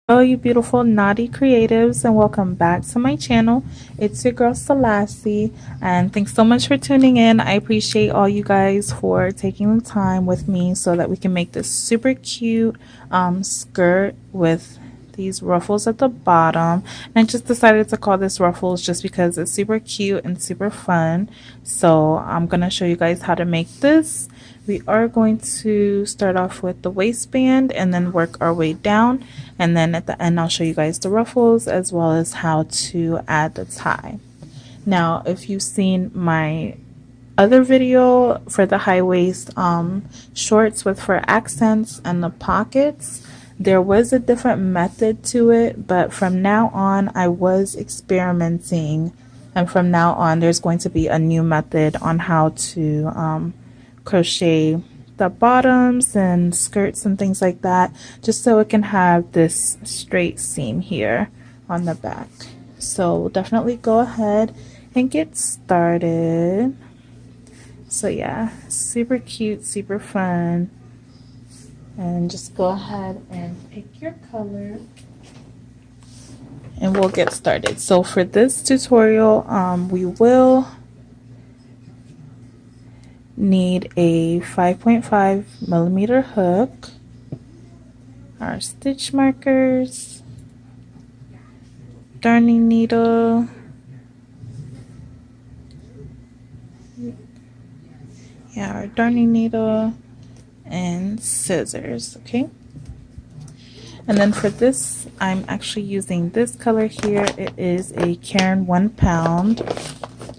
Hello you beautiful Knotty creatives, and welcome back to my channel. It's your girl Selassie, and thanks so much for tuning in. I appreciate all you guys for taking the time with me so that we can make this super cute skirt with these ruffles at the bottom. And I just decided to call this Ruffles just because it's super cute and super fun. So I'm gonna show you guys how to make this. We are going to start off with the waistband and then work our way down, and then at the end I'll show you guys the ruffles as well as how to add the tie. Now if you've seen my other video for the high waist shorts with fur accents and the pockets, there was a different method to it, but from now on I was experimenting, and from now on there's going to be a new method on how to crochet the bottoms and skirts and things like that, just so it can have this straight seam here on the back. So we'll definitely go ahead and get started. So yeah, super cute, super fun, and just go ahead and pick your color and we'll get started. So for this tutorial we will need a 5.5 millimeter hook, our stitch markers, darning needle, our darning needle, and scissors. Okay, and then for this I'm actually using this color here. It is a Cairn 1 pound.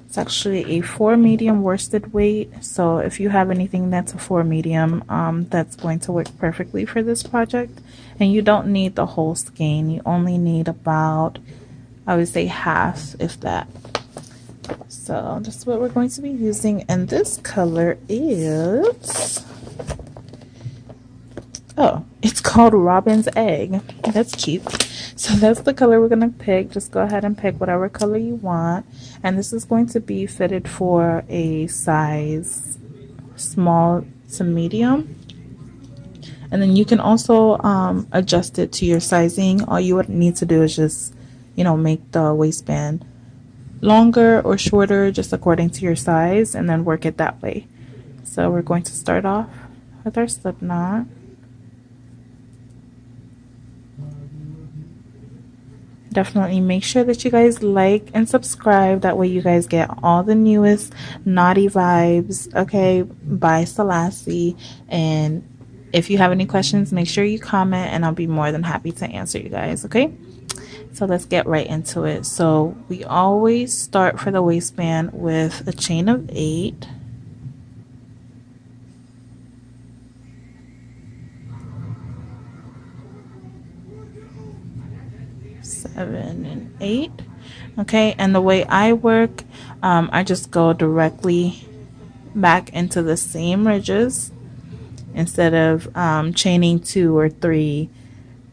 It's actually a 4 medium worsted weight, so if you have anything that's a 4 medium, that's going to work perfectly for this project. And you don't need the whole skein, you only need about, I would say, half, if that. So that's what we're going to be using, and this color is, oh, it's called Robin's Egg. That's cute. So that's the color we're gonna pick. Just go ahead and pick whatever color you want, and this is going to be fitted for a size small to medium, and then you can also adjust it to your sizing. All you would need to do is just, you know, make the waistband longer or shorter just according to your size, and then work it that way. So we're going to start off with our slip knot. Definitely make sure that you guys like and subscribe, that way you guys get all the newest Knotty vibes, okay, by Selassie. And if you have any questions, make sure you comment and I'll be more than happy to answer you guys. Okay, so let's get right into it. So we always start for the waistband with a chain of 8. Seven and 8. Okay, and the way I work, I just go directly back into the same ridges instead of chaining 2 or 3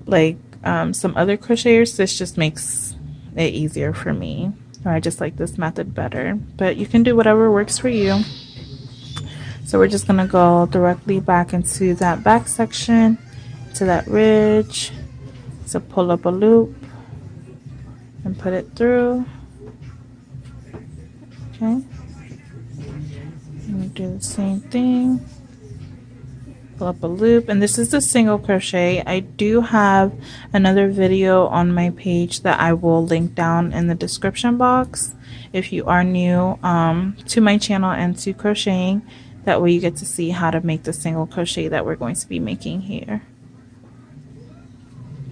like some other crocheters. This just makes it easier for me, or I just like this method better, but you can do whatever works for you. So we're just gonna go directly back into that back section, to that ridge, so pull up a loop and put it through. Okay, and do the same thing, pull up a loop, and this is the single crochet. I do have another video on my page that I will link down in the description box if you are new to my channel and to crocheting. That way you get to see how to make the single crochet that we're going to be making here.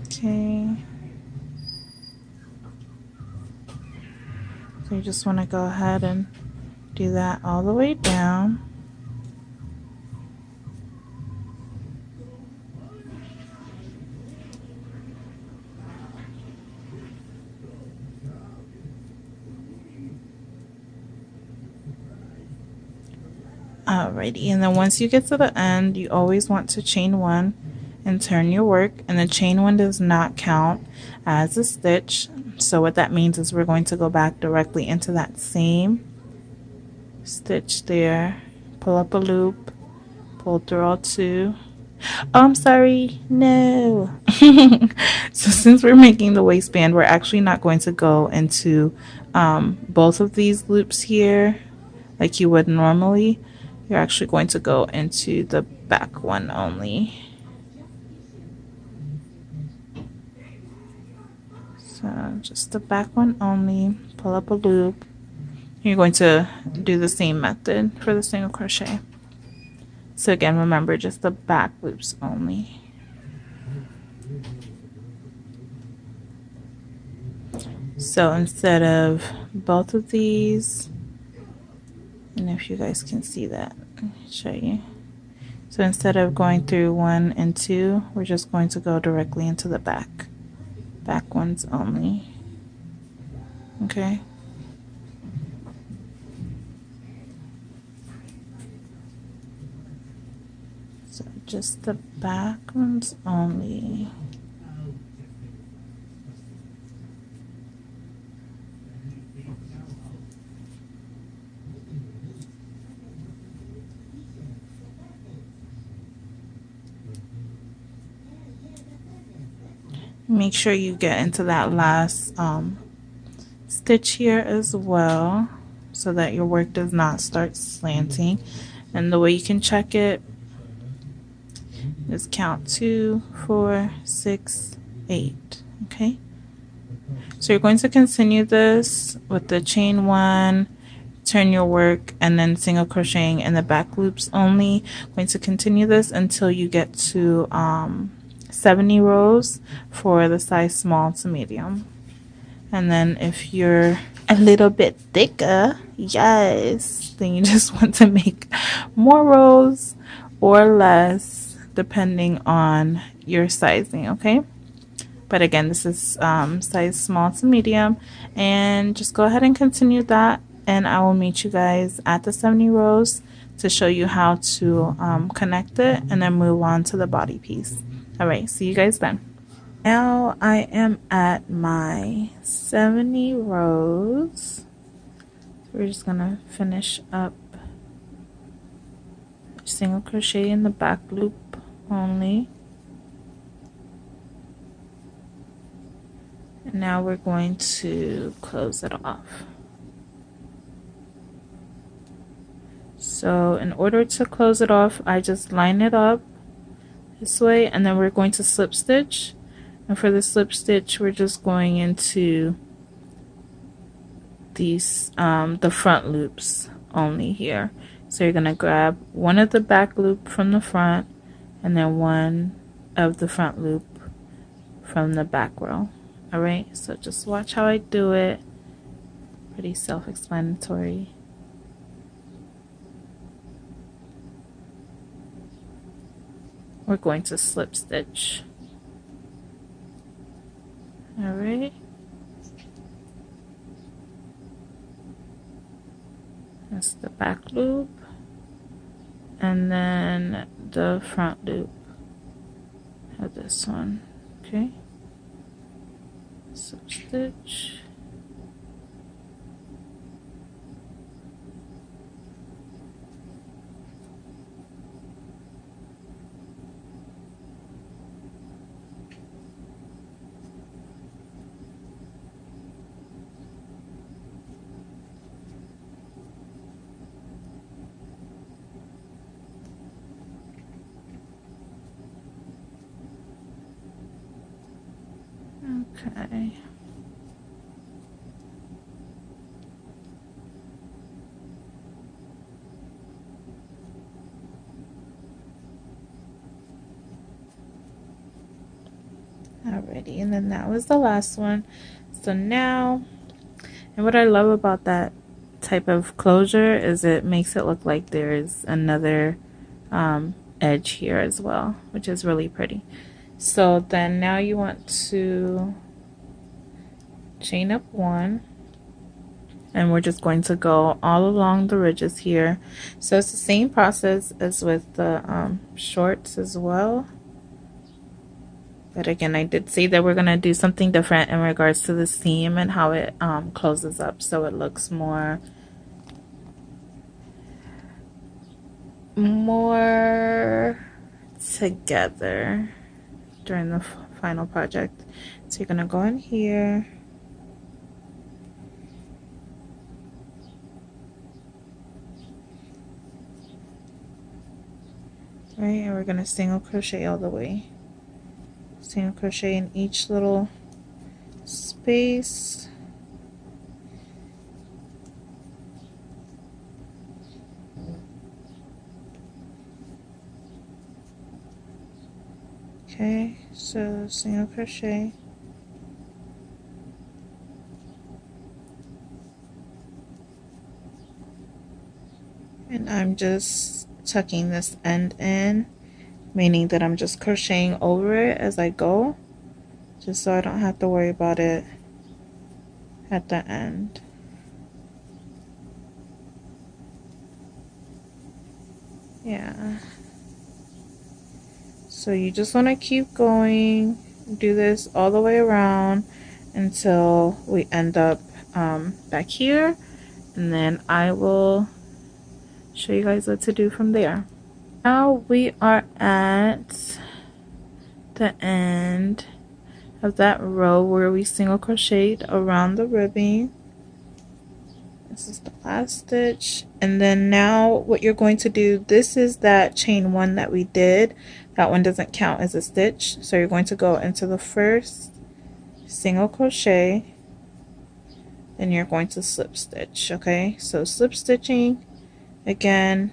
Okay, so you just want to go ahead and do that all the way down. Alrighty, and then once you get to the end, you always want to chain 1 and turn your work, and the chain 1 does not count as a stitch. So what that means is we're going to go back directly into that same stitch there, pull up a loop, pull through all 2, Oh, I'm sorry. No. So since we're making the waistband, we're actually not going to go into both of these loops here like you would normally. You're actually going to go into the back one only. So just the back one only. Pull up a loop. You're going to do the same method for the single crochet. So again, remember, just the back loops only. So instead of both of these, and if you guys can see that, let me show you. So instead of going through 1 and 2, we're just going to go directly into the back ones only. Okay. So just the back ones only. Make sure you get into that last stitch here as well, so that your work does not start slanting. And the way you can check it is count 2, 4, 6, 8. Okay, so you're going to continue this with the chain 1, turn your work, and then single crocheting in the back loops only. Going to continue this until you get to 70 rows for the size small to medium. And then if you're a little bit thicker, yes, then you just want to make more rows or less depending on your sizing. Okay, but again, this is size small to medium, and just go ahead and continue that, and I will meet you guys at the 70 rows to show you how to connect it and then move on to the body piece. All right, see you guys then. Now I am at my 70 rows. We're just gonna finish up single crochet in the back loop only. And now we're going to close it off. So in order to close it off, I just line it up this way, and then we're going to slip stitch. And for the slip stitch, we're just going into these the front loops only here. So you're gonna grab one of the back loop from the front, and then one of the front loop from the back row. All right, so just watch how I do it. Pretty self-explanatory. We're going to slip stitch. All right. That's the back loop, and then the front loop of this one. Okay. Slip stitch. Okay. Alrighty, and then that was the last one. So now, and what I love about that type of closure is it makes it look like there's another edge here as well, which is really pretty. So then now you want to chain up 1, and we're just going to go all along the ridges here. So it's the same process as with the shorts as well. But again, I did say that we're going to do something different in regards to the seam and how it closes up, so it looks more together during the final project. So you're gonna go in here, right, and we're gonna single crochet all the way. Single crochet in each little space. Okay, so single crochet. And I'm just tucking this end in, meaning that I'm just crocheting over it as I go, just so I don't have to worry about it at the end. Yeah. So you just want to keep going, do this all the way around until we end up back here, and then I will show you guys what to do from there. Now we are at the end of that row where we single crocheted around the ribbing. This is the last stitch, and then now what you're going to do, this is that chain one that we did. That one doesn't count as a stitch, so you're going to go into the first single crochet, then you're going to slip stitch. Okay, so slip stitching again,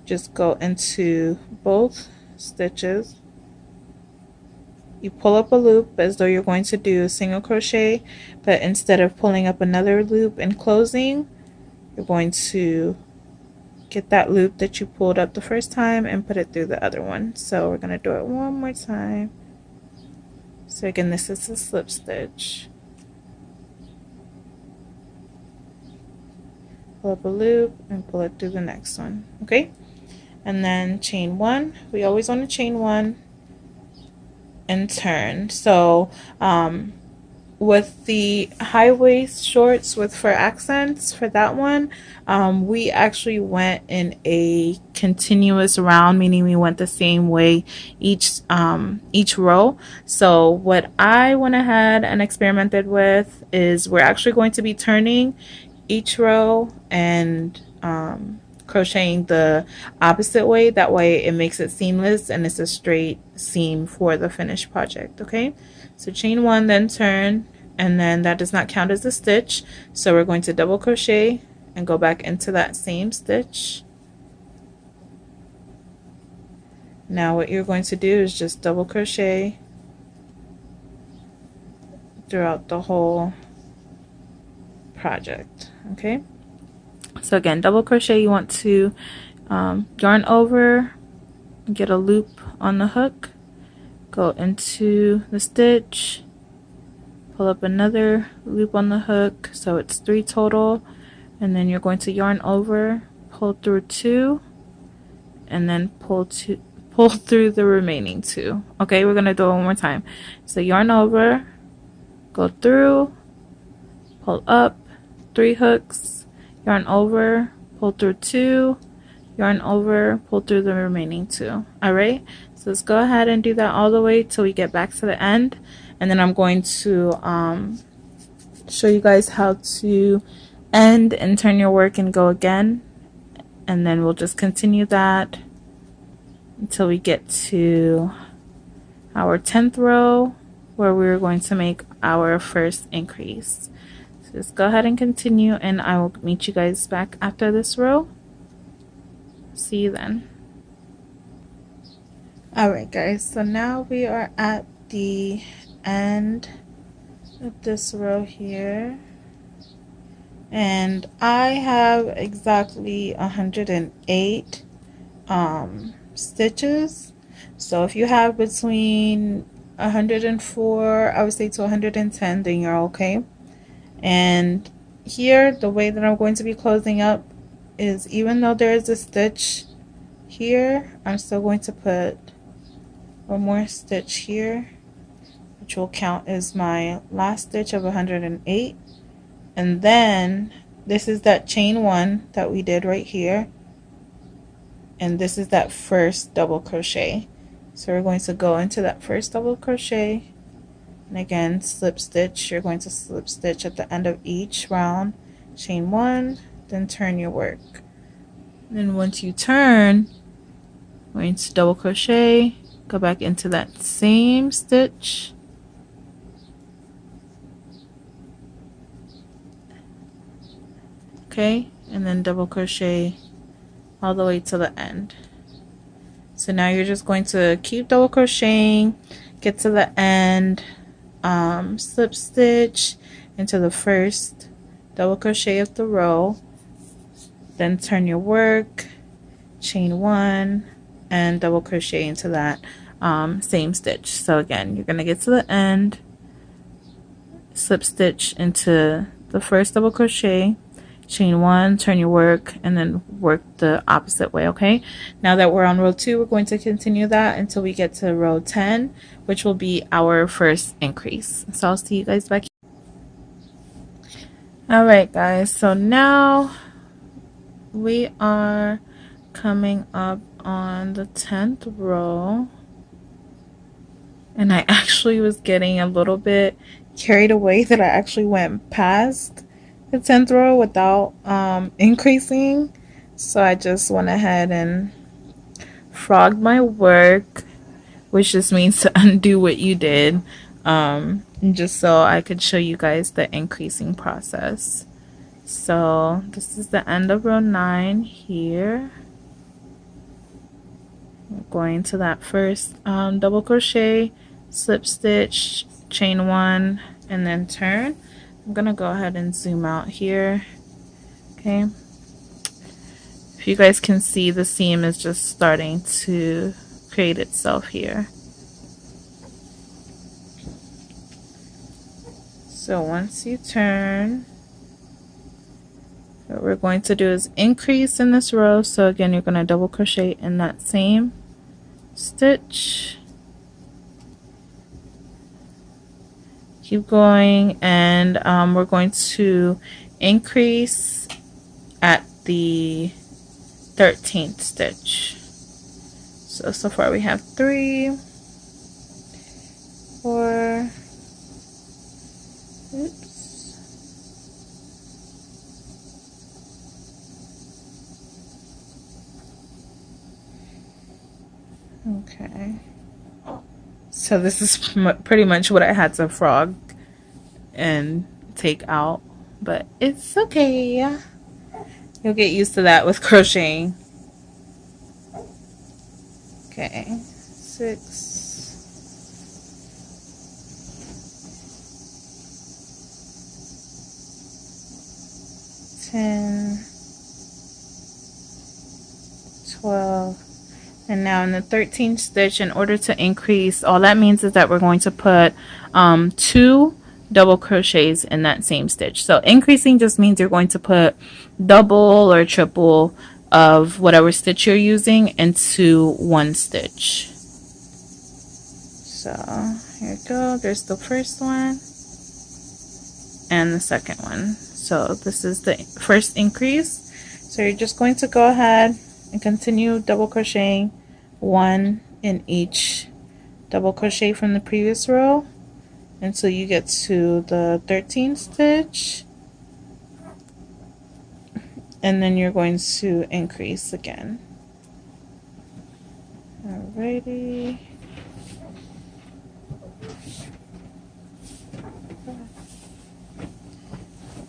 just go into both stitches, you pull up a loop as though you're going to do a single crochet, but instead of pulling up another loop and closing, you're going to get that loop that you pulled up the first time and put it through the other one. So we're going to do it one more time. So again, this is a slip stitch. Pull up a loop and pull it through the next one. Okay, and then chain one. We always want to chain one and turn. So with the high waist shorts with fur accents, for that one, we actually went in a continuous round, meaning we went the same way each row. So what I went ahead and experimented with is we're actually going to be turning each row and crocheting the opposite way. That way it makes it seamless and it's a straight seam for the finished project. Okay, so chain one, then turn, and then that does not count as a stitch, so we're going to double crochet and go back into that same stitch. Now what you're going to do is just double crochet throughout the whole project. Okay, so again, double crochet, you want to yarn over, get a loop on the hook, go into the stitch, pull up another loop on the hook, so it's 3 total, and then you're going to yarn over, pull through 2, and then pull through the remaining 2. Okay, we're gonna do it one more time. So yarn over, go through, pull up 3 hooks, yarn over, pull through 2, yarn over, pull through the remaining 2. All right, so let's go ahead and do that all the way till we get back to the end, and then I'm going to show you guys how to end and turn your work and go again, and then we'll just continue that until we get to our 10th row where we're going to make our first increase. So just go ahead and continue, and I will meet you guys back after this row. See you then. Alright guys, so now we are at the end of this row here, and I have exactly 108 stitches. So if you have between 104, I would say, to 110, then you're okay. And here, the way that I'm going to be closing up is, even though there is a stitch here, I'm still going to put one more stitch here, which will count as my last stitch of 108. And then this is that chain one that we did right here. and this is that first double crochet. So we're going to go into that first double crochet, and again slip stitch. You're going to slip stitch at the end of each round, chain 1, then turn your work. And then once you turn, we're going to double crochet, go back into that same stitch, okay, and then double crochet all the way to the end. So now you're just going to keep double crocheting, get to the end, slip stitch into the first double crochet of the row, then turn your work, chain 1, and double crochet into that same stitch. So again, you're going to get to the end, slip stitch into the first double crochet, chain 1, turn your work, and then work the opposite way. Okay, now that we're on row 2, we're going to continue that until we get to row 10, which will be our first increase. So I'll see you guys back here. Alright guys, so now we are coming up on the 10th row, and I actually was getting a little bit carried away that I actually went past the 10th row without increasing, so I just went ahead and frogged my work, which just means to undo what you did, just so I could show you guys the increasing process. So this is the end of row 9 here. I'm going to that first double crochet, slip stitch, chain 1, and then turn. I'm gonna go ahead and zoom out here. Okay, if you guys can see, the seam is just starting to create itself here. So once you turn, what we're going to do is increase in this row. So again, you're going to double crochet in that same stitch, keep going, and we're going to increase at the 13th stitch. So far we have 3, 4, oops, okay, so this is pretty much what I had to frog and take out, but it's okay, you'll get used to that with crocheting. Okay, 6, 10, 12, and now in the 13th stitch, in order to increase, all that means is that we're going to put 2 double crochets in that same stitch. So increasing just means you're going to put double or triple of whatever stitch you're using into one stitch. So here we go, there's the first one and the second one. So this is the first increase. So you're just going to go ahead and continue double crocheting 1 in each double crochet from the previous row until you get to the 13th stitch, and then you're going to increase again. Alrighty.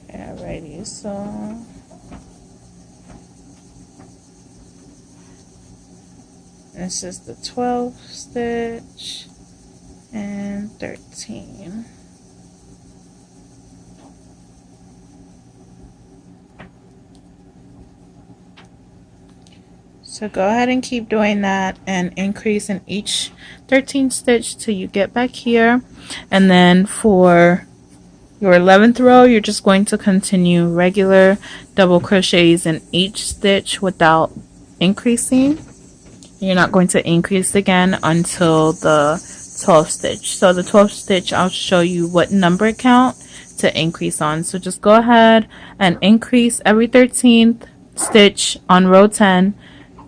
Alrighty, so this is the 12th stitch and 13. So go ahead and keep doing that and increase in each 13th stitch till you get back here. And then for your 11th row, you're just going to continue regular double crochets in each stitch without increasing. You're not going to increase again until the 12th stitch. So the 12th stitch, I'll show you what number count to increase on. So just go ahead and increase every 13th stitch on row 10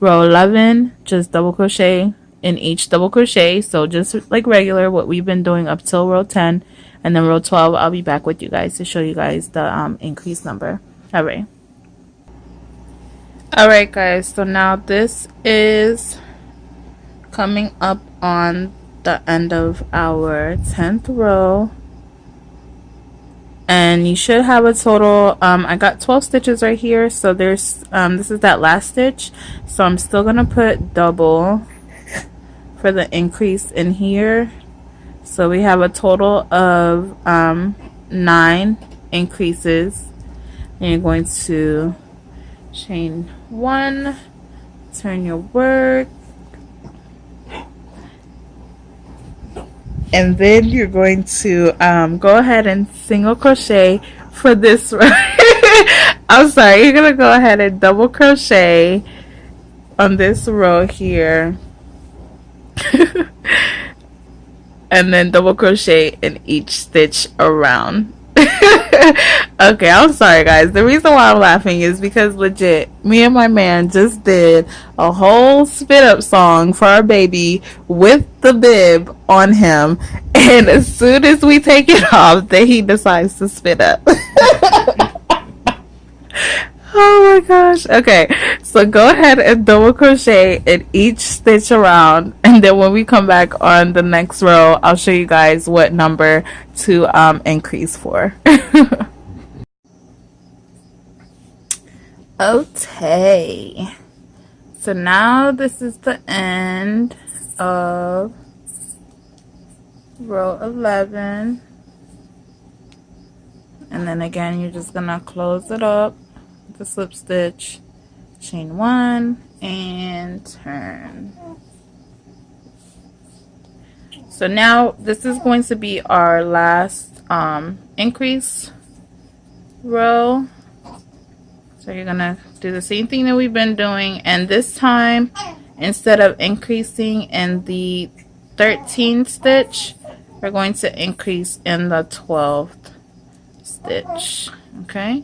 row 11, just double crochet in each double crochet. So just like regular what we've been doing up till row 10, and then row 12 I'll be back with you guys to show you guys the increase number. Alright guys, so now this is coming up on the end of our 10th row, and you should have a total I got 12 stitches right here. So there's this is that last stitch, so I'm still gonna put double for the increase in here. So we have a total of 9 increases, and you're going to chain 1, turn your work, and then you're going to go ahead and single crochet for this row. I'm sorry, you're gonna go ahead and double crochet on this row here and then double crochet in each stitch around. Okay, I'm sorry guys. The reason why I'm laughing is because legit, me and my man just did a whole spit up song for our baby with the bib on him, and as soon as we take it off, then he decides to spit up. Oh my gosh. Okay, so go ahead and double crochet in each stitch around, and then when we come back on the next row, I'll show you guys what number to increase for. Okay, so now this is the end of row 11, and then again you're just gonna close it up with the slip stitch, chain 1, and turn. So now this is going to be our last increase row. So you're gonna do the same thing that we've been doing, and this time instead of increasing in the 13th stitch, we're going to increase in the 12th stitch. Okay,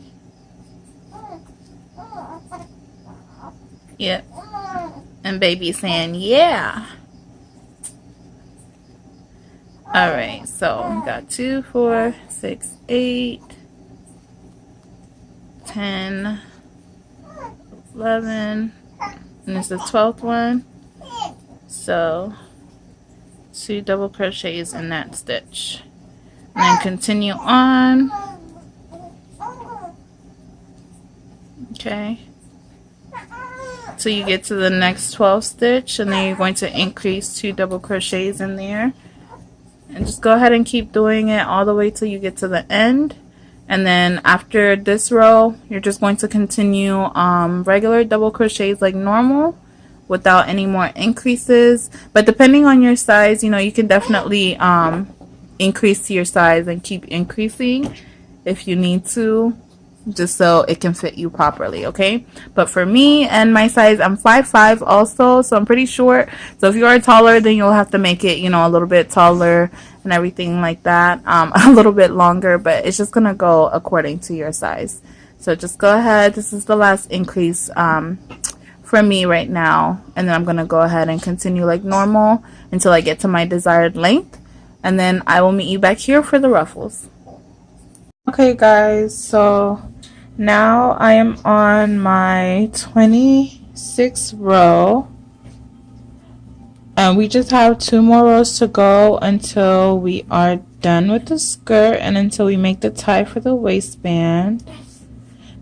yep, and baby's saying yeah. All right, so we got 2, 4, 6, 8, 10, 11, and it's the 12th one, so 2 double crochets in that stitch, and then continue on. Okay, so you get to the next 12th stitch, and then you're going to increase 2 double crochets in there, and just go ahead and keep doing it all the way till you get to the end. And then after this row, you're just going to continue regular double crochets like normal without any more increases. But depending on your size, you know, you can definitely increase to your size and keep increasing if you need to, just so it can fit you properly. Okay, but for me and my size, I'm 5'5" also, so I'm pretty short. So if you are taller, then you'll have to make it, you know, a little bit taller and everything like that, a little bit longer, but it's just gonna go according to your size. So just go ahead. This is the last increase for me right now, and then I'm gonna go ahead and continue like normal until I get to my desired length, and then I will meet you back here for the ruffles. Okay guys, so now I am on my 26th row, and we just have 2 more rows to go until we are done with the skirt and until we make the tie for the waistband.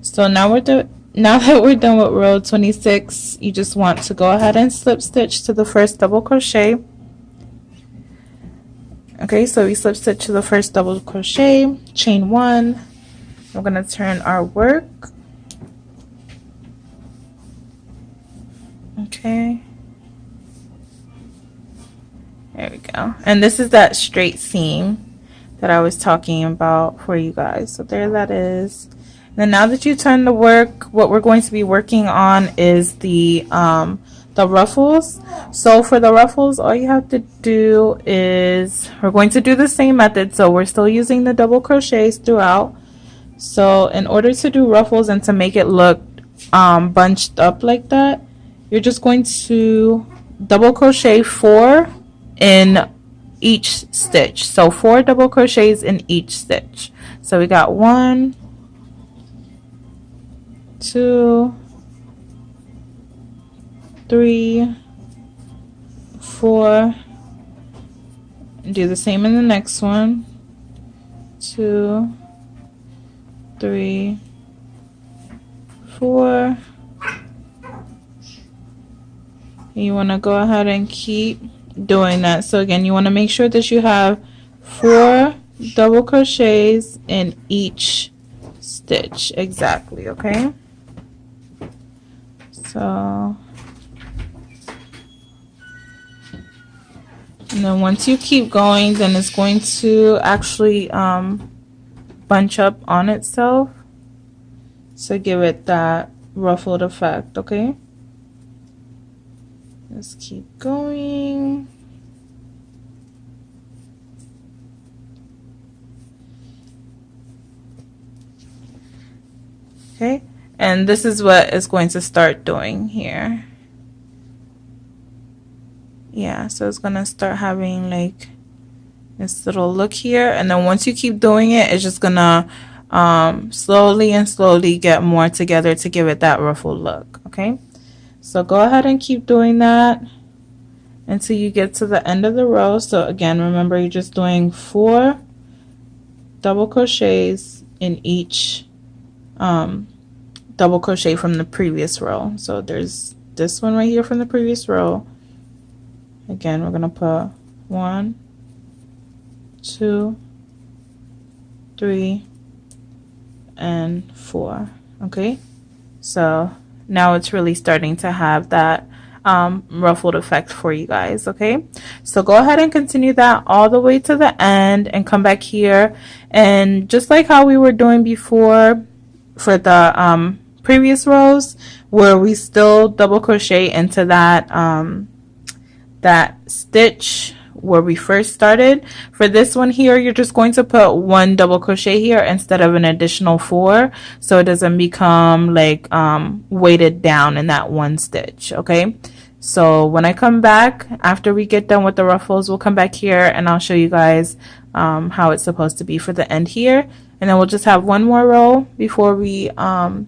So now that we're done with row 26, you just want to go ahead and slip stitch to the first double crochet. Okay, so we slip stitch to the first double crochet, chain 1. We're going to turn our work. Okay, there we go. And this is that straight seam that I was talking about for you guys. So there that is. And then now that you turn the work, what we're going to be working on is the ruffles. So for the ruffles, all you have to do is, we're going to do the same method. So we're still using the double crochets throughout. So in order to do ruffles and to make it look bunched up like that, you're just going to double crochet 4 in each stitch. So 4 double crochets in each stitch. So we got 1, 2, 3, 4. Do the same in the next one. 2, 3, 4. You want to go ahead and keep doing that. So again, you want to make sure that you have 4 double crochets in each stitch exactly, okay? So, and then once you keep going, then it's going to actually bunch up on itself to give it that ruffled effect, okay? Let's keep going. Okay, and this is what it's going to start doing here. Yeah, so it's gonna start having like this little look here, and then once you keep doing it, it's just gonna slowly get more together to give it that ruffled look. Okay, so go ahead and keep doing that until you get to the end of the row. So again, remember, you're just doing 4 double crochets in each double crochet from the previous row. So there's this one right here from the previous row. Again, we're gonna put 1, 2, 3, and 4. Okay, so now it's really starting to have that ruffled effect for you guys. Okay, so go ahead and continue that all the way to the end and come back here, and just like how we were doing before for the previous rows, where we still double crochet into that that stitch where we first started. For this one here, you're just going to put 1 double crochet here instead of an additional 4, so it doesn't become like weighted down in that one stitch. Okay, so when I come back after we get done with the ruffles, we'll come back here and I'll show you guys how it's supposed to be for the end here, and then we'll just have one more row before we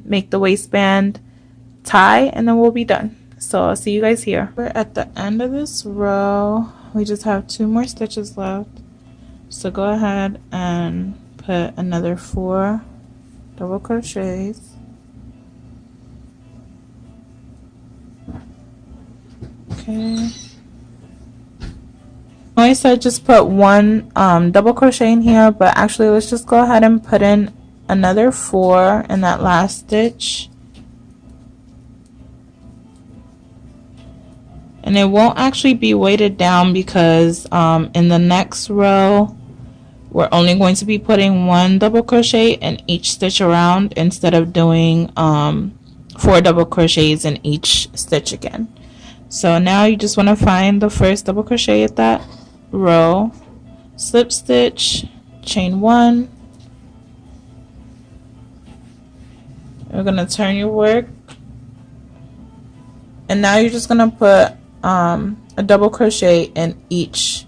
make the waistband tie, and then we'll be done. So I'll see you guys here. We're at the end of this row. We just have 2 more stitches left. So go ahead and put another 4 double crochets. Okay. I said just put 1 double crochet in here, but actually let's just go ahead and put in another 4 in that last stitch. And it won't actually be weighted down because in the next row we're only going to be putting 1 double crochet in each stitch around instead of doing 4 double crochets in each stitch again. So now you just want to find the first double crochet at that row, slip stitch, chain 1. We're going to turn your work, and now you're just going to put a double crochet in each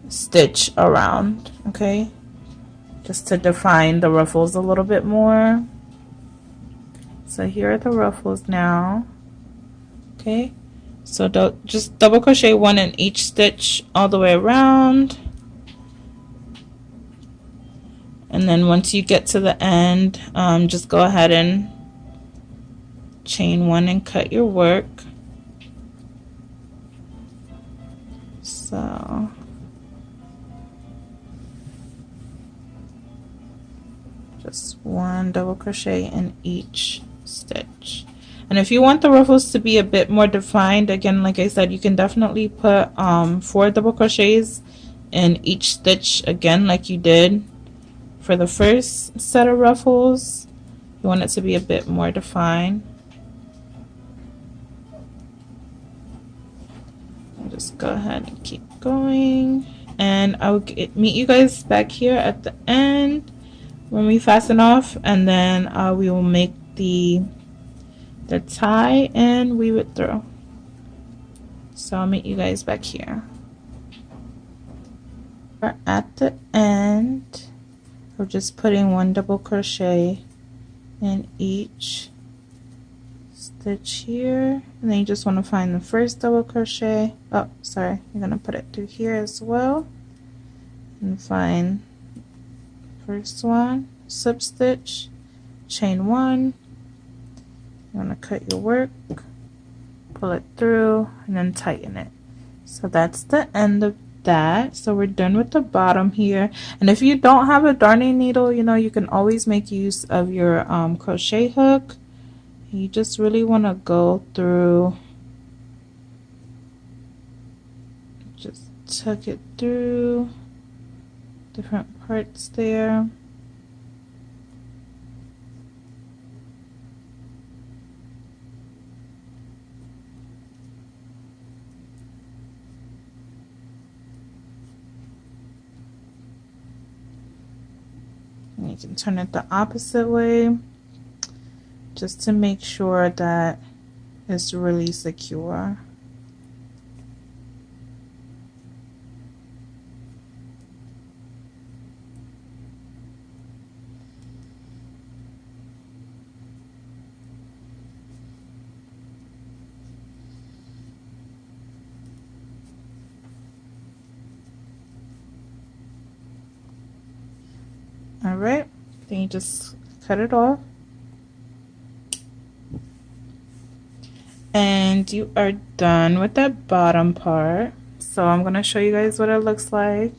stitch around, okay, just to define the ruffles a little bit more. So here are the ruffles now. Okay, so just double crochet 1 in each stitch all the way around, and then once you get to the end, just go ahead and chain 1 and cut your work. So just 1 double crochet in each stitch. And if you want the ruffles to be a bit more defined, again, like I said, you can definitely put 4 double crochets in each stitch again, like you did for the first set of ruffles. You want it to be a bit more defined. Just go ahead and keep going, and I'll meet you guys back here at the end when we fasten off, and then we will make the tie and weave it through. So I'll meet you guys back here. We're at the end. We're just putting 1 double crochet in each stitch here, and then you just want to find the first double crochet. Oh, sorry, you're gonna put it through here as well, and find first one, slip stitch, chain 1. You want to cut your work, pull it through, and then tighten it. So that's the end of that. So we're done with the bottom here, and if you don't have a darning needle, you know, you can always make use of your crochet hook. You just really want to go through, just tuck it through different parts there. And you can turn it the opposite way, just to make sure that it's really secure. All right, then you just cut it off. And you are done with that bottom part. So I'm going to show you guys what it looks like.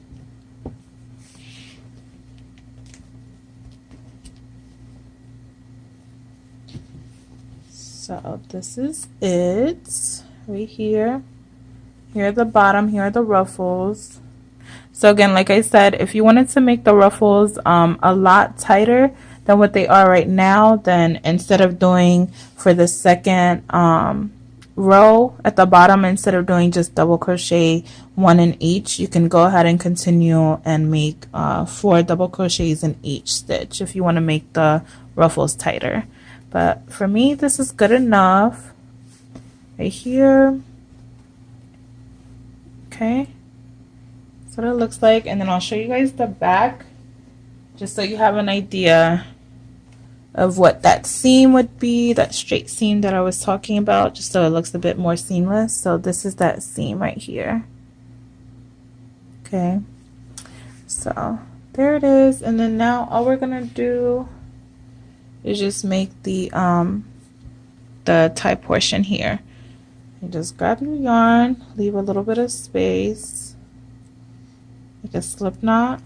So this is it right here. Here at the bottom, here are the ruffles. So again, like I said, if you wanted to make the ruffles a lot tighter than what they are right now, then instead of doing for the second row at the bottom, instead of doing just double crochet 1 in each, you can go ahead and continue and make 4 double crochets in each stitch if you want to make the ruffles tighter. But for me, this is good enough right here. Okay, that's what it looks like, and then I'll show you guys the back just so you have an idea of what that seam would be, that straight seam that I was talking about, just so it looks a bit more seamless. So this is that seam right here. Okay, so there it is, and then now all we're gonna do is just make the tie portion here. You just grab your yarn, leave a little bit of space, make a slip knot,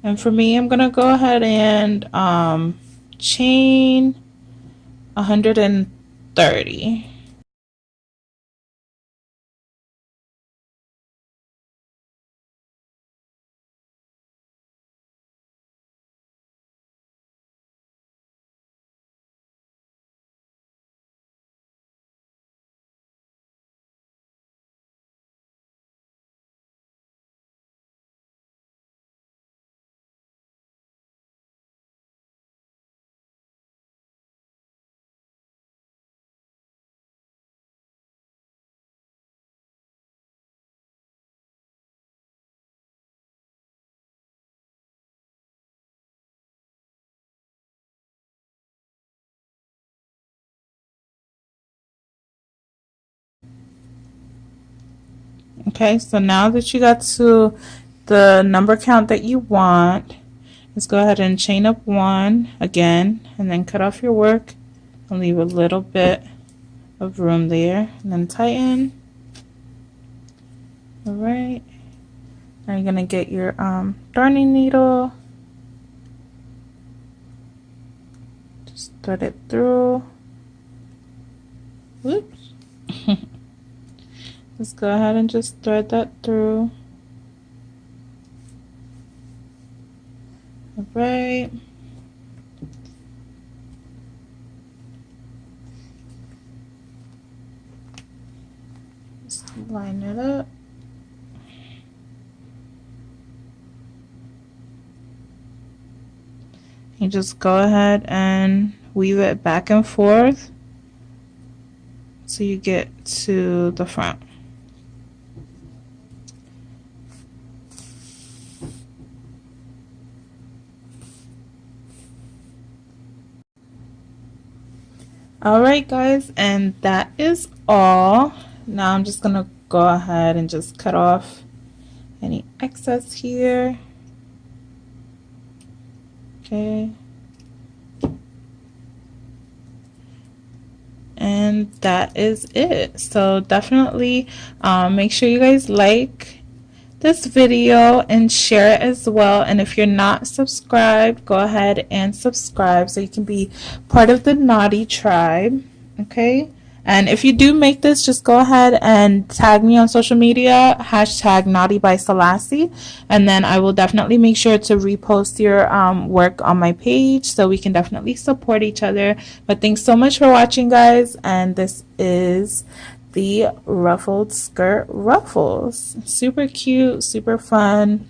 and for me, I'm gonna go ahead and chain 130. Okay, so now that you got to the number count that you want, let's go ahead and chain up 1 again, and then cut off your work and leave a little bit of room there, and then tighten. All right, now you're gonna get your darning needle, just thread it through. Whoops. Just go ahead and just thread that through. All right. Just line it up. You just go ahead and weave it back and forth so you get to the front. Alright guys, and that is all. Now I'm just gonna go ahead and just cut off any excess here. Okay. And that is it. So definitely make sure you guys like this video and share it as well. And if you're not subscribed, go ahead and subscribe so you can be part of the Knotty tribe. Okay, and if you do make this, just go ahead and tag me on social media, hashtag Knotty by Selassie, and then I will definitely make sure to repost your work on my page so we can definitely support each other. But thanks so much for watching guys, and this is the ruffled skirt Ruffles. Super cute, super fun.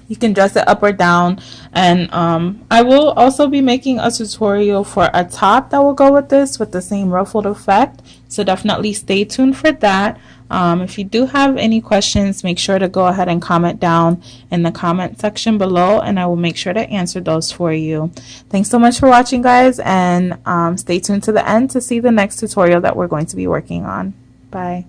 You can dress it up or down, and I will also be making a tutorial for a top that will go with this with the same ruffled effect, so definitely stay tuned for that. If you do have any questions, make sure to go ahead and comment down in the comment section below, and I will make sure to answer those for you. Thanks so much for watching guys, and stay tuned to the end to see the next tutorial that we're going to be working on. Bye.